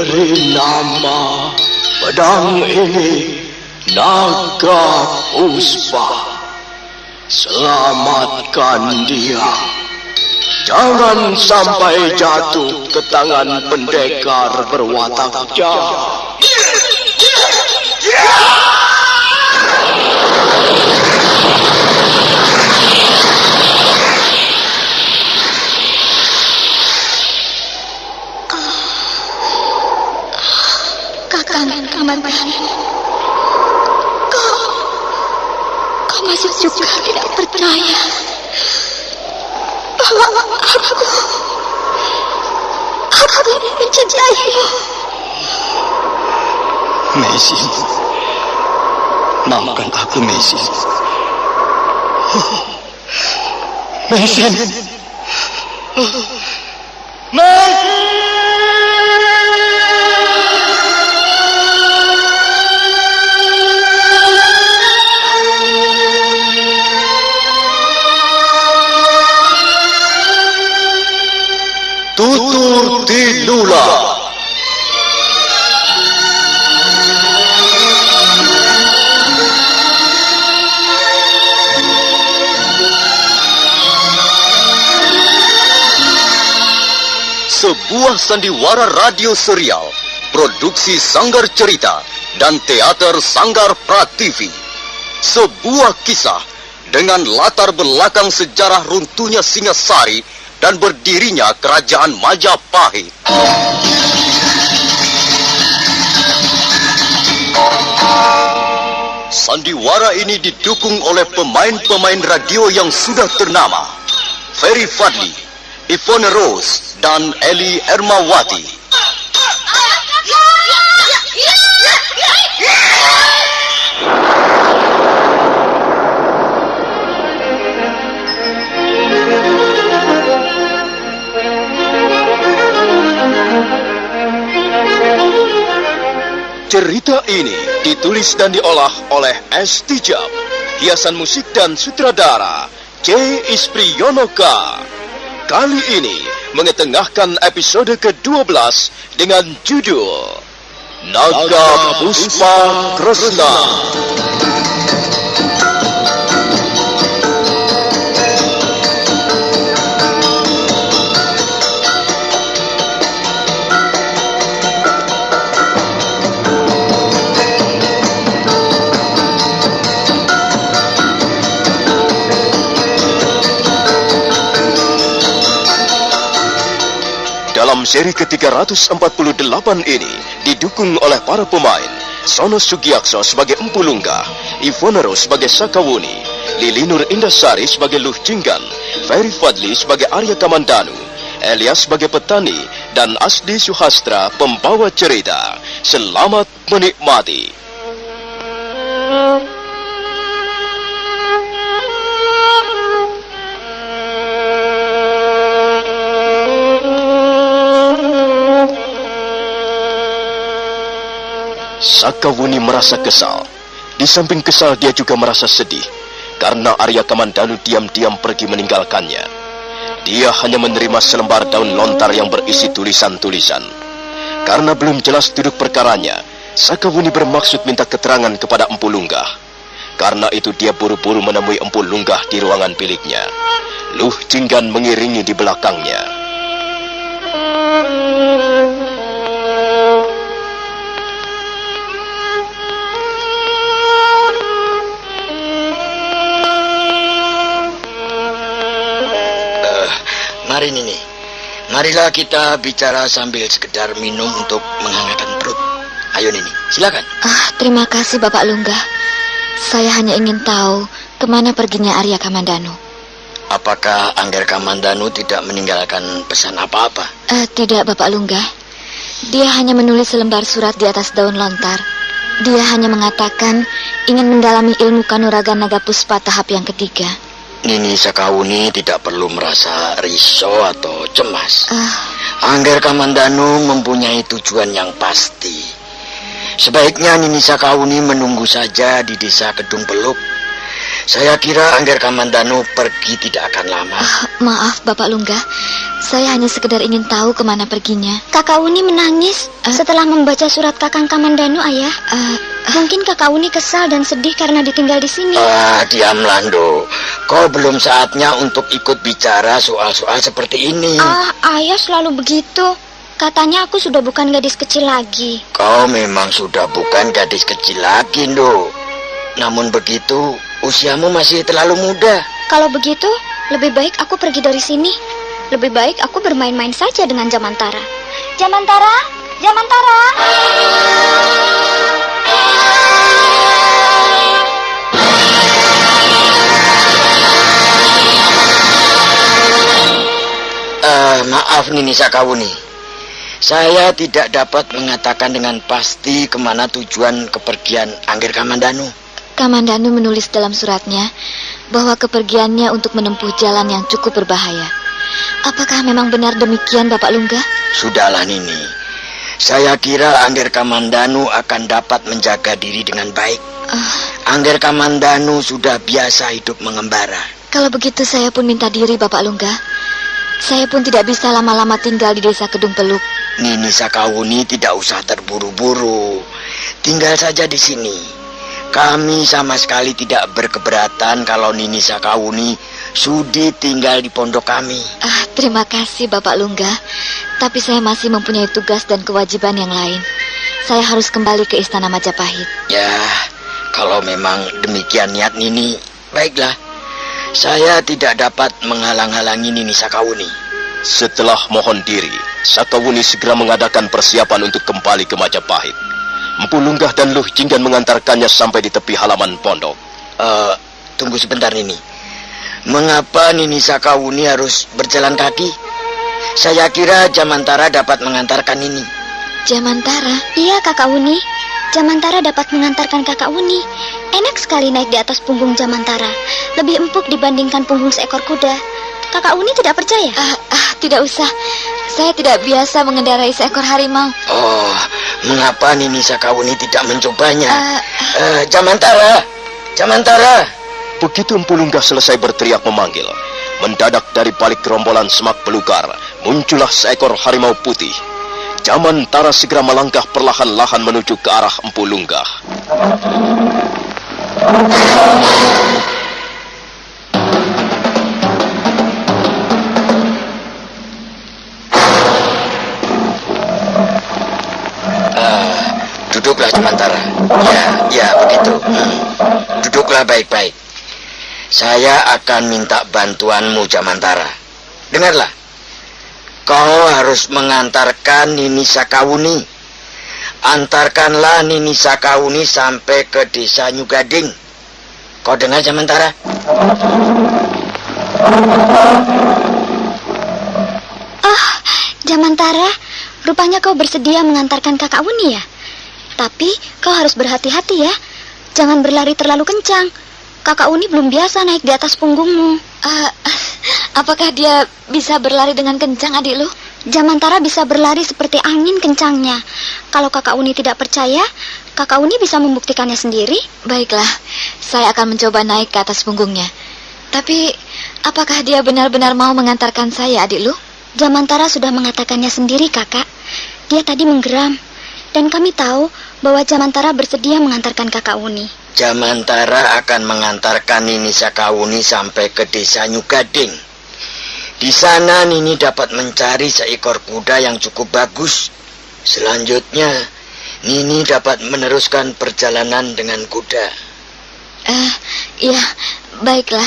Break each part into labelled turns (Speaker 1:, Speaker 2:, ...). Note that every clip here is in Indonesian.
Speaker 1: beri nama pedang ini Naga Puspa. Selamatkan dia. Jangan sampai jatuh ke tangan pendekar berwatak jahat.
Speaker 2: Kakang Kamandanu, kau masih juga tidak percaya bahwa aku mencintaimu.
Speaker 1: Messi, maafkan aku, Messi. Messi, Messi. Tutur Tinula. Sebuah sandiwara radio serial, produksi Sanggar Cerita dan Teater Sanggar Prativi. Sebuah kisah dengan latar belakang sejarah runtuhnya Singasari dan berdirinya Kerajaan Majapahit. Sandiwara ini didukung oleh pemain-pemain radio yang sudah ternama, Ferry Fadli, Ivone Rose, dan Eli Ermawati. Cerita ini ditulis dan diolah oleh S. Tijab, hiasan musik dan sutradara C. Ispriyonoka. Kali ini mengetengahkan episode ke-12 dengan judul Naga Puspa Kresna. Dalam seri ke-348 ini didukung oleh para pemain Sono Sugiyakso sebagai Empu Lunggah, Ivone Rose sebagai Sakawuni, Lilinur Indasari sebagai Luh Jinggan, Ferry Fadli sebagai Arya Kamandanu, Elias sebagai petani, dan Asdi Suhastra pembawa cerita. Selamat menikmati. Sakawuni merasa kesal. Di samping kesal, dia juga merasa sedih karena Arya Kamandanu diam-diam pergi meninggalkannya. Dia hanya menerima selembar daun lontar yang berisi tulisan-tulisan. Karena belum jelas duduk perkaranya, Sakawuni bermaksud minta keterangan kepada Empu Lunggah. Karena itu dia buru-buru menemui Empu Lunggah di ruangan biliknya. Luh Jinggan mengiringi di belakangnya.
Speaker 3: Mari Nini, marilah kita bicara sambil sekedar minum untuk menghangatkan perut. Ayo Nini, silakan.
Speaker 2: Terima kasih Bapak Lunggah. Saya hanya ingin tahu kemana perginya Arya Kamandanu.
Speaker 3: Apakah Angger Kamandanu tidak meninggalkan pesan apa-apa?
Speaker 2: Tidak Bapak Lunggah. Dia hanya menulis selembar surat di atas daun lontar. Dia hanya mengatakan ingin mendalami ilmu kanuragan Naga Puspa tahap yang ketiga.
Speaker 3: Nini Sakawuni tidak perlu merasa risau atau cemas. Angger Kamandanu mempunyai tujuan yang pasti. Sebaiknya Nini Sakawuni menunggu saja di desa Kedung Peluk. Saya kira Angger Kamandanu pergi tidak akan lama.
Speaker 2: Maaf, Bapak Lungga. Saya hanya sekedar ingin tahu kemana perginya.
Speaker 4: Kakak Uni menangis setelah membaca surat Kakang Kamandanu, Ayah. Mungkin Kakak Uni kesal dan sedih karena ditinggal di sini.
Speaker 3: Diam, Lando. Kau belum saatnya untuk ikut bicara soal-soal seperti ini.
Speaker 4: Ayah selalu begitu. Katanya aku sudah bukan gadis kecil lagi.
Speaker 3: Kau memang sudah bukan gadis kecil lagi, Ndo. Namun begitu, usiamu masih terlalu muda.
Speaker 4: Kalau begitu, lebih baik aku pergi dari sini. Lebih baik aku bermain-main saja dengan Jamantara. Jamantara, Jamantara.
Speaker 3: Maaf Nini Sakawuni. Saya tidak dapat mengatakan dengan pasti kemana tujuan kepergian Angger Kamandanu.
Speaker 2: Kamandanu menulis dalam suratnya bahwa kepergiannya untuk menempuh jalan yang cukup berbahaya. Apakah memang benar demikian, Bapak Lungga?
Speaker 3: Sudahlah, Nini. Saya kira Angger Kamandanu akan dapat menjaga diri dengan baik. Angger Kamandanu sudah biasa hidup mengembara.
Speaker 2: Kalau begitu saya pun minta diri, Bapak Lungga. Saya pun tidak bisa lama-lama tinggal di desa Kedung Peluk.
Speaker 3: Nini Sakawuni tidak usah terburu-buru. Tinggal saja di sini. Kami sama sekali tidak berkeberatan kalau Nini Sakawuni sudi tinggal di pondok kami.
Speaker 2: Terima kasih Bapak Lungga. Tapi saya masih mempunyai tugas dan kewajiban yang lain. Saya harus kembali ke Istana Majapahit.
Speaker 3: Ya, kalau memang demikian niat Nini, baiklah. Saya tidak dapat menghalang-halangi Nini Sakawuni.
Speaker 1: Setelah mohon diri, Sakawuni segera mengadakan persiapan untuk kembali ke Majapahit. Empu Lunggah dan Luh Jinggan mengantarkannya sampai di tepi halaman pondok.
Speaker 3: Tunggu sebentar, Nini. Mengapa Nini Sakawuni harus berjalan kaki? Saya kira Jamantara dapat mengantarkan Nini.
Speaker 2: Jamantara?
Speaker 4: Iya, Kakak Uni. Jamantara dapat mengantarkan Kakak Uni. Enak sekali naik di atas punggung Jamantara. Lebih empuk dibandingkan punggung seekor kuda. Kakak Uni tidak percaya?
Speaker 2: Tidak usah. Saya tidak biasa mengendarai seekor harimau.
Speaker 3: Mengapa Nini Sakawuni tidak mencobanya? Jamantara! Jamantara!
Speaker 1: Begitu Empu Lunggah selesai berteriak memanggil, mendadak dari balik gerombolan semak belukar muncullah seekor harimau putih. Jamantara segera melangkah perlahan-lahan menuju ke arah Empu Lunggah.
Speaker 3: Duduklah Jamantara. Ya begitu. Duduklah baik-baik. Saya akan minta bantuanmu, Jamantara. Dengarlah. Kau harus mengantarkan Nini Sakawuni. Antarkanlah Nini Sakawuni sampai ke desa Nyugading. Kau dengar, Jamantara?
Speaker 4: Jamantara, rupanya kau bersedia mengantarkan Kakak Uni ya? Tapi kau harus berhati-hati ya. Jangan berlari terlalu kencang. Kakak Uni belum biasa naik di atas punggungmu.
Speaker 2: Apakah dia bisa berlari dengan kencang, adik lu?
Speaker 4: Jamantara bisa berlari seperti angin kencangnya. Kalau Kakak Uni tidak percaya, Kakak Uni bisa membuktikannya sendiri.
Speaker 2: Baiklah, saya akan mencoba naik ke atas punggungnya. Tapi, apakah dia benar-benar mau mengantarkan saya, adik lu?
Speaker 4: Jamantara sudah mengatakannya sendiri, Kakak. Dia tadi menggeram. Dan kami tahu bahwa Jamantara bersedia mengantarkan Kakak Uni.
Speaker 3: Jamantara akan mengantarkan Nini Sakawuni sampai ke desa Nyugading. Di sana Nini dapat mencari seekor kuda yang cukup bagus. Selanjutnya, Nini dapat meneruskan perjalanan dengan kuda.
Speaker 2: Iya, baiklah.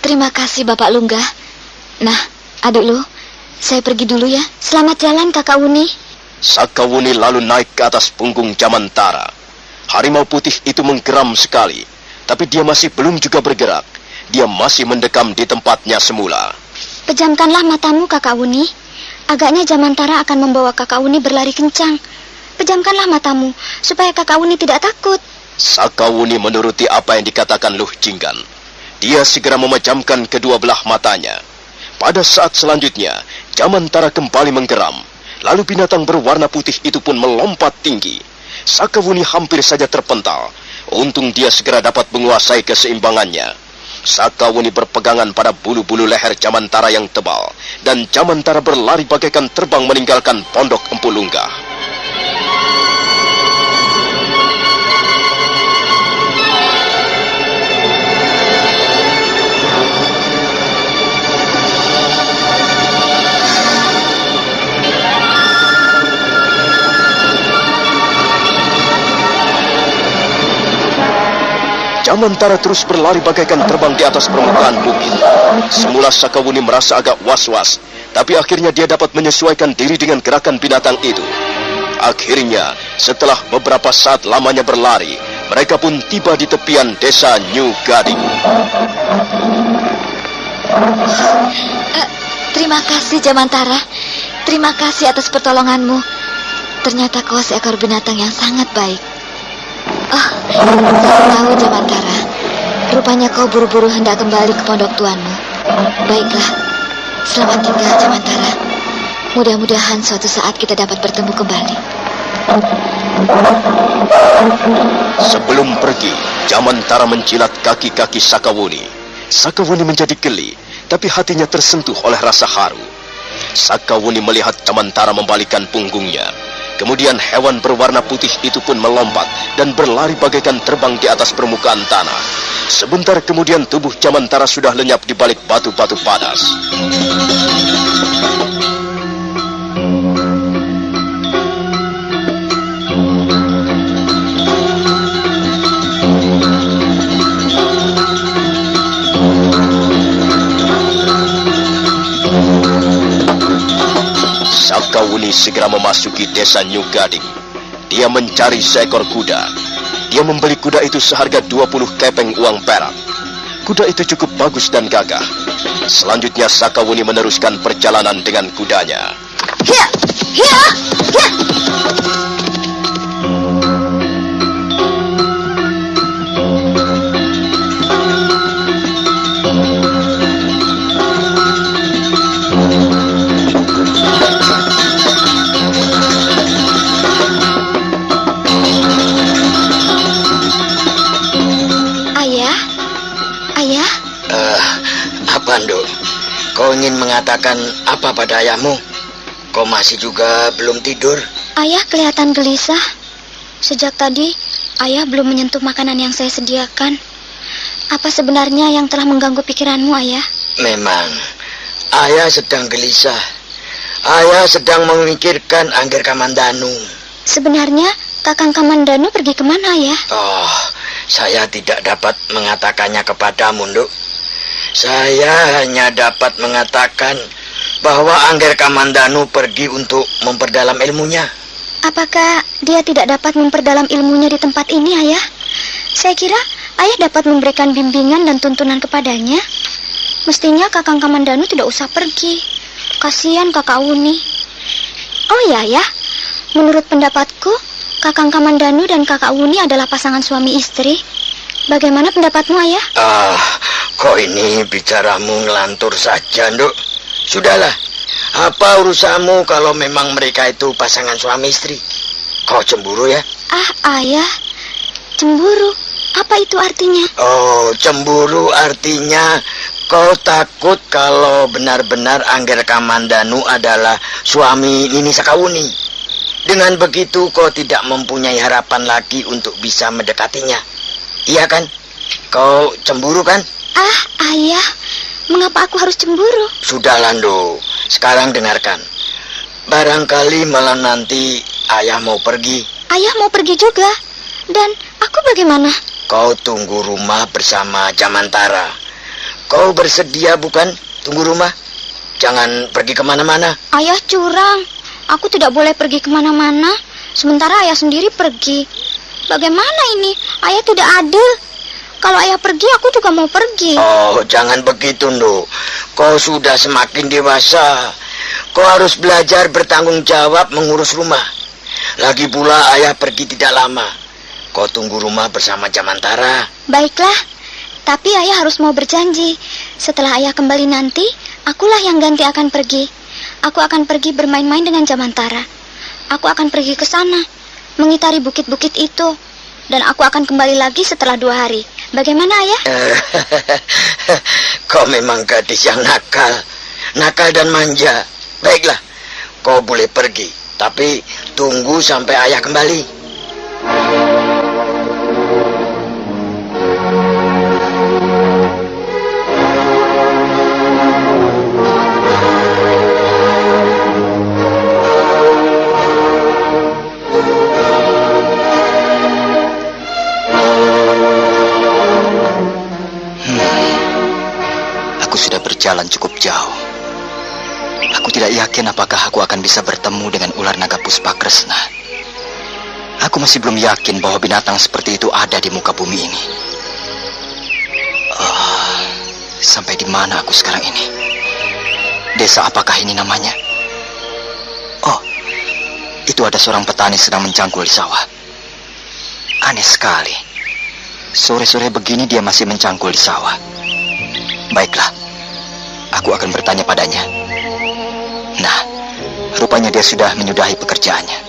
Speaker 2: Terima kasih Bapak Lunggah. Nah, adik lu, saya pergi dulu ya.
Speaker 4: Selamat jalan, Kakak Uni.
Speaker 1: Sakawuni lalu naik ke atas punggung Jamantara. Harimau putih itu menggeram sekali, tapi dia masih belum juga bergerak. Dia masih mendekam di tempatnya semula.
Speaker 4: Pejamkanlah matamu, Kakak Uni. Agaknya Jamantara akan membawa Kakak Uni berlari kencang. Pejamkanlah matamu, supaya Kakak Uni tidak takut.
Speaker 1: Sakawuni menuruti apa yang dikatakan Luh Jinggan. Dia segera memejamkan kedua belah matanya. Pada saat selanjutnya, Jamantara kembali menggeram. Lalu binatang berwarna putih itu pun melompat tinggi. Sakawuni hampir saja terpental. Untung dia segera dapat menguasai keseimbangannya. Sakawuni berpegangan pada bulu-bulu leher Jamantara yang tebal, dan Jamantara berlari bagaikan terbang meninggalkan pondok Empu Lunggah. Jamantara terus berlari bagaikan terbang di atas permukaan bukit. Semula Sakawuni merasa agak was-was, tapi akhirnya dia dapat menyesuaikan diri dengan gerakan binatang itu. Akhirnya, setelah beberapa saat lamanya berlari, mereka pun tiba di tepian desa New Gading.
Speaker 2: Terima kasih, Jamantara. Terima kasih atas pertolonganmu. Ternyata kau seekor binatang yang sangat baik. Saya tahu, Jamantara. Rupanya kau buru-buru hendak kembali ke pondok tuanmu. Baiklah, selamat tinggal, Jamantara. Mudah-mudahan suatu saat kita dapat bertemu kembali.
Speaker 1: Sebelum pergi, Jamantara menjilat kaki-kaki Sakawuni. Sakawuni menjadi geli, tapi hatinya tersentuh oleh rasa haru. Sakawuni melihat Jamantara membalikkan punggungnya. Kemudian hewan berwarna putih itu pun melompat dan berlari bagaikan terbang di atas permukaan tanah. Sebentar kemudian tubuh Jamantara sudah lenyap di balik batu-batu padas. Sakawuni segera memasuki desa New Gading. Dia mencari seekor kuda. Dia membeli kuda itu seharga 20 kepeng uang perak. Kuda itu cukup bagus dan gagah. Selanjutnya Sakawuni meneruskan perjalanan dengan kudanya.
Speaker 2: Hiya! Hiya! Hiya!
Speaker 3: Pando, kau ingin mengatakan apa pada ayahmu? Kau masih juga belum tidur?
Speaker 4: Ayah kelihatan gelisah. Sejak tadi, ayah belum menyentuh makanan yang saya sediakan. Apa sebenarnya yang telah mengganggu pikiranmu, ayah?
Speaker 3: Memang, ayah sedang gelisah. Ayah sedang memikirkan Angger Kamandanu.
Speaker 4: Sebenarnya, Kakang Kamandanu pergi kemana, ayah?
Speaker 3: Oh, saya tidak dapat mengatakannya kepadamu, Nduk. Saya hanya dapat mengatakan bahwa Angger Kamandanu pergi untuk memperdalam ilmunya.
Speaker 4: Apakah dia tidak dapat memperdalam ilmunya di tempat ini, ayah? Saya kira ayah dapat memberikan bimbingan dan tuntunan kepadanya. Mestinya Kakang Kamandanu tidak usah pergi. Kasihan Kakak Wuni. Oh iya, ayah. Menurut pendapatku, Kakang Kamandanu dan Kakak Wuni adalah pasangan suami istri. Bagaimana pendapatmu, ayah?
Speaker 3: Kok ini bicaramu ngelantur saja, Nduk. Sudahlah, apa urusanmu kalau memang mereka itu pasangan suami istri? Kau cemburu ya?
Speaker 4: Ayah, cemburu? Apa itu artinya?
Speaker 3: Oh, cemburu artinya kau takut kalau benar-benar Angger Kamandanu adalah suami Nini Sakawuni. Dengan begitu kau tidak mempunyai harapan lagi untuk bisa mendekatinya. Iya kan? Kau cemburu kan?
Speaker 4: Ayah, mengapa aku harus cemburu?
Speaker 3: Sudah, Lando. Sekarang dengarkan. Barangkali malam nanti ayah mau pergi.
Speaker 4: Ayah mau pergi juga. Dan aku bagaimana?
Speaker 3: Kau tunggu rumah bersama Jamantara. Kau bersedia bukan tunggu rumah? Jangan pergi kemana-mana.
Speaker 4: Ayah curang. Aku tidak boleh pergi kemana-mana. Sementara ayah sendiri pergi. Bagaimana ini? Ayah tidak adil. Kalau ayah pergi, aku juga mau pergi.
Speaker 3: Oh, jangan begitu, Nduk. Kau sudah semakin dewasa. Kau harus belajar bertanggung jawab mengurus rumah. Lagi pula ayah pergi tidak lama. Kau tunggu rumah bersama Jamantara.
Speaker 4: Baiklah, tapi ayah harus mau berjanji. Setelah ayah kembali nanti, akulah yang ganti akan pergi. Aku akan pergi bermain-main dengan Jamantara. Aku akan pergi ke sana, mengitari bukit-bukit itu. dan aku akan kembali lagi setelah 2 hari. Bagaimana, Ayah?
Speaker 3: Kau memang gadis yang nakal dan manja. Baiklah, kau boleh pergi, tapi tunggu sampai ayah kembali.
Speaker 5: Aku sudah berjalan cukup jauh. Aku tidak yakin apakah aku akan bisa bertemu dengan ular naga Puspakresna. Aku masih belum yakin bahwa binatang seperti itu ada di muka bumi ini. Sampai di mana aku sekarang ini? Desa apakah ini namanya? Oh, itu ada seorang petani sedang mencangkul di sawah. Aneh sekali. Sore-sore begini dia masih mencangkul di sawah. Baiklah, aku akan bertanya padanya. Nah, rupanya dia sudah menyudahi pekerjaannya.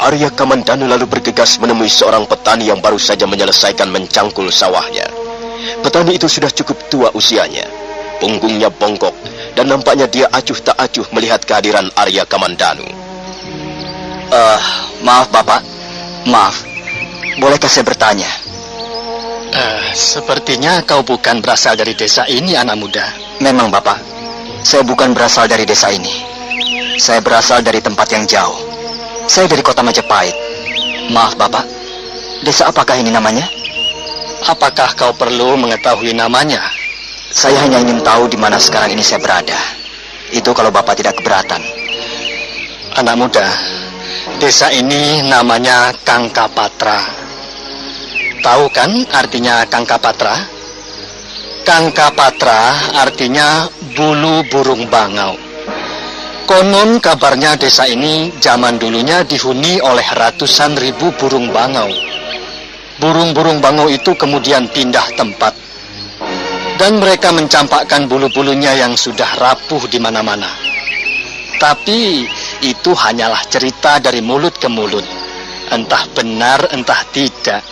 Speaker 1: Arya Kamandanu lalu bergegas menemui seorang petani yang baru saja menyelesaikan mencangkul sawahnya. Petani itu sudah cukup tua usianya, punggungnya bongkok, dan nampaknya dia acuh tak acuh melihat kehadiran Arya Kamandanu.
Speaker 5: Maaf Bapak, maaf. Bolehkah saya bertanya?
Speaker 6: Sepertinya kau bukan berasal dari desa ini, anak muda.
Speaker 5: Memang Bapak, saya bukan berasal dari desa ini. Saya berasal dari tempat yang jauh. Saya dari kota Majapahit. Maaf Bapak, desa apakah ini namanya?
Speaker 6: Apakah kau perlu mengetahui namanya?
Speaker 5: Saya hanya ingin tahu di mana sekarang ini saya berada. Itu kalau Bapak tidak keberatan.
Speaker 6: Anak muda, desa ini namanya Kangkapatra. Tahu kan artinya Kangkapatra? Kangkapatra artinya bulu burung bangau. Konon kabarnya desa ini zaman dulunya dihuni oleh ratusan ribu burung bangau. Burung-burung bangau itu kemudian pindah tempat. Dan mereka mencampakkan bulu-bulunya yang sudah rapuh di mana-mana. Tapi itu hanyalah cerita dari mulut ke mulut. Entah benar, entah tidak.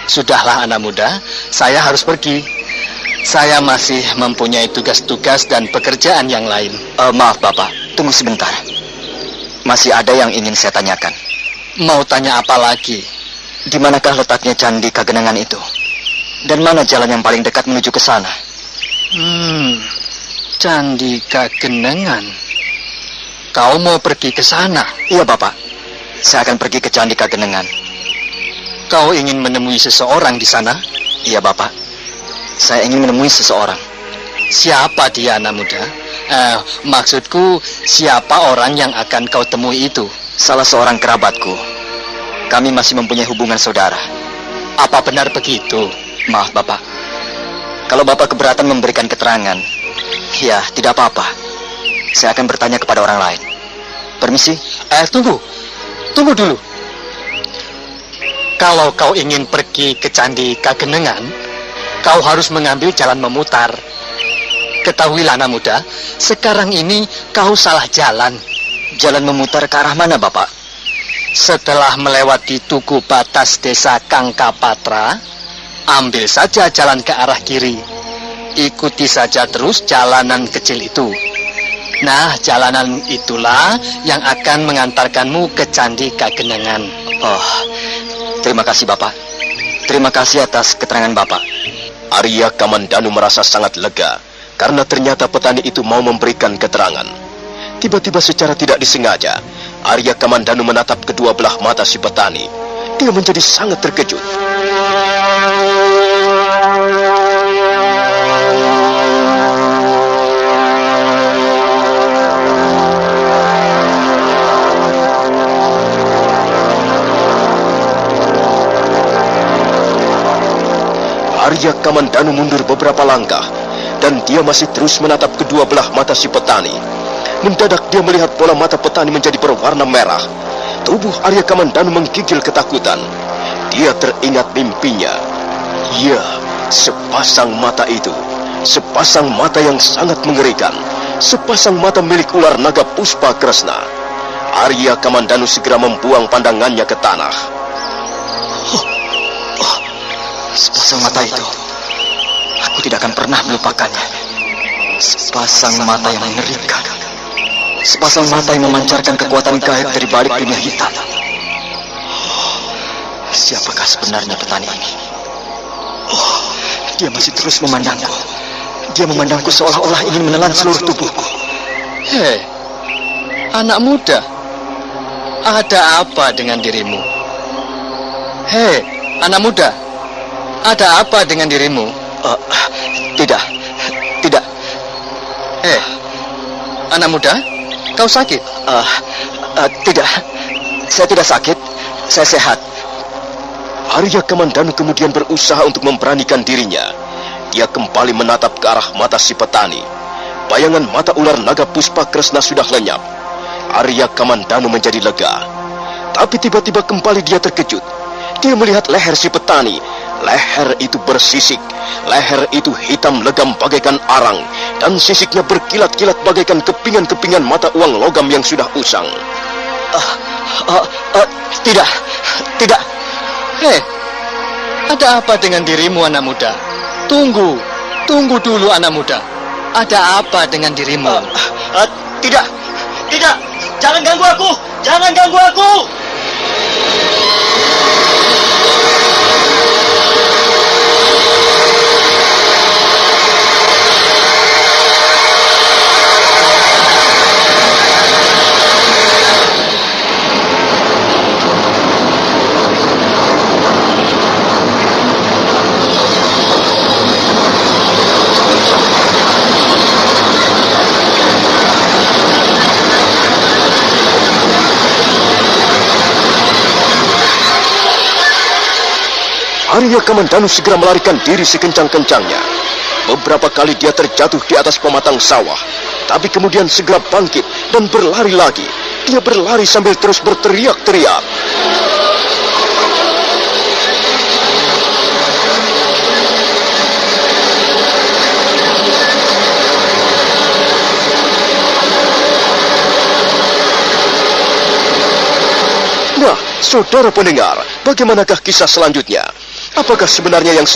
Speaker 6: Sudahlah anak muda, saya harus pergi. Saya masih mempunyai tugas-tugas dan pekerjaan yang lain.
Speaker 5: Maaf Bapak, tunggu sebentar. Masih ada yang ingin saya tanyakan.
Speaker 6: Mau tanya apa lagi?
Speaker 5: Di manakah letaknya Candi Kagenangan itu? Dan mana jalan yang paling dekat menuju ke sana?
Speaker 6: Candi Kagenangan. Kau mau pergi ke sana?
Speaker 5: Iya Bapak, saya akan pergi ke Candi Kagenangan.
Speaker 6: Kau ingin menemui seseorang di sana?
Speaker 5: Iya Bapak, saya ingin menemui seseorang.
Speaker 6: Siapa dia anak muda? Maksudku, siapa orang yang akan kau temui itu?
Speaker 5: Salah seorang kerabatku. Kami masih mempunyai hubungan saudara.
Speaker 6: Apa benar begitu?
Speaker 5: Maaf Bapak, kalau Bapak keberatan memberikan keterangan, ya tidak apa-apa. Saya akan bertanya kepada orang lain. Permisi?
Speaker 6: Tunggu dulu. Kalau kau ingin pergi ke Candi Kagenengan, kau harus mengambil jalan memutar. Ketahuilah anak muda, sekarang ini kau salah jalan.
Speaker 5: Jalan memutar ke arah mana Bapak?
Speaker 6: Setelah melewati tugu batas desa Kangkapatra, ambil saja jalan ke arah kiri. Ikuti saja terus jalanan kecil itu. Nah, jalanan itulah yang akan mengantarkanmu ke Candi Kagenangan.
Speaker 5: Oh, terima kasih Bapak. Terima kasih atas keterangan Bapak.
Speaker 1: Arya Kamandanu merasa sangat lega karena ternyata petani itu mau memberikan keterangan. Tiba-tiba secara tidak disengaja, Arya Kamandanu menatap kedua belah mata si petani. Dia menjadi sangat terkejut. Arya Kamandanu mundur beberapa langkah, dan dia masih terus menatap kedua belah mata si petani. Mendadak dia melihat bola mata petani menjadi berwarna merah. Tubuh Arya Kamandanu menggigil ketakutan. Dia teringat mimpinya. Ya, sepasang mata itu. Sepasang mata yang sangat mengerikan. Sepasang mata milik ular naga Puspakresna. Arya Kamandanu segera membuang pandangannya ke tanah.
Speaker 5: Sepasang mata itu, aku tidak akan pernah melupakannya. Sepasang mata yang mengerikan. Sepasang mata yang memancarkan kekuatan gaib dari balik dunia hitam. Siapakah sebenarnya petani ini? Oh, dia masih terus memandangku. Dia memandangku seolah-olah ingin menelan seluruh tubuhku.
Speaker 6: Hei, anak muda, ada apa dengan dirimu? Hei, anak muda, ada apa dengan dirimu?
Speaker 5: Tidak.
Speaker 6: Hei, anak muda, kau sakit?
Speaker 5: Tidak. Saya tidak sakit. Saya sehat.
Speaker 1: Arya Kamandanu kemudian berusaha untuk memberanikan dirinya. Dia kembali menatap ke arah mata si petani. Bayangan mata ular naga Puspa Kresna sudah lenyap. Arya Kamandanu menjadi lega. Tapi tiba-tiba kembali dia terkejut. Dia melihat leher si petani. Leher itu bersisik. Leher itu hitam legam bagaikan arang. Dan sisiknya berkilat-kilat bagaikan kepingan-kepingan mata uang logam yang sudah usang.
Speaker 5: Tidak.
Speaker 6: Hei, ada apa dengan dirimu anak muda? Tunggu dulu anak muda. Ada apa dengan dirimu?
Speaker 5: Tidak. Jangan ganggu aku.
Speaker 1: Arya Kamandanu segera melarikan diri sekencang-kencangnya. Beberapa kali dia terjatuh di atas pematang sawah, tapi kemudian segera bangkit dan berlari lagi. Dia berlari sambil terus berteriak-teriak. Nah, saudara pendengar, bagaimanakah kisah selanjutnya? Apakah sebenarnya yang sedang